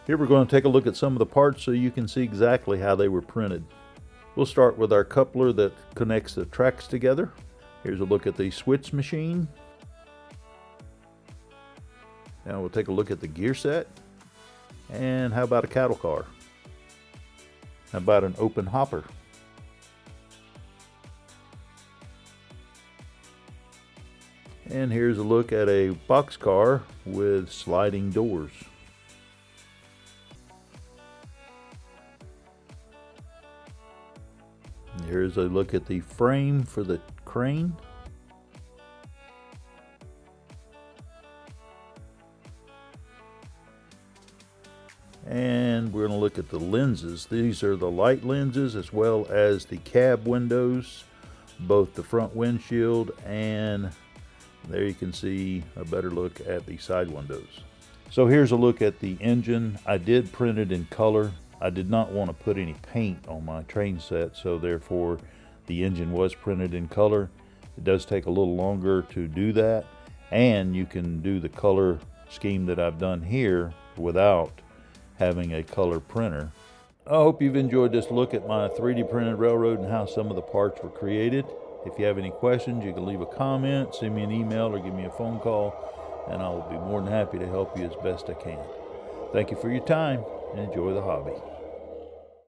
Here we're going to take a look at some of the parts so you can see exactly how they were printed. We'll start with our coupler that connects the tracks together. Here's a look at the switch machine. Now we'll take a look at the gear set. And how about a cattle car? How about an open hopper? And here's a look at a boxcar with sliding doors. Here's a look at the frame for the crane. And we're going to look at the lenses. These are the light lenses as well as the cab windows, both the front windshield, and there you can see a better look at the side windows. So here's a look at the engine. I did print it in color. I did not want to put any paint on my train set, so therefore the engine was printed in color. It does take a little longer to do that, and you can do the color scheme that I've done here without having a color printer. I hope you've enjoyed this look at my 3D printed railroad and how some of the parts were created. If you have any questions, you can leave a comment, send me an email, or give me a phone call, and I'll be more than happy to help you as best I can. Thank you for your time, and enjoy the hobby.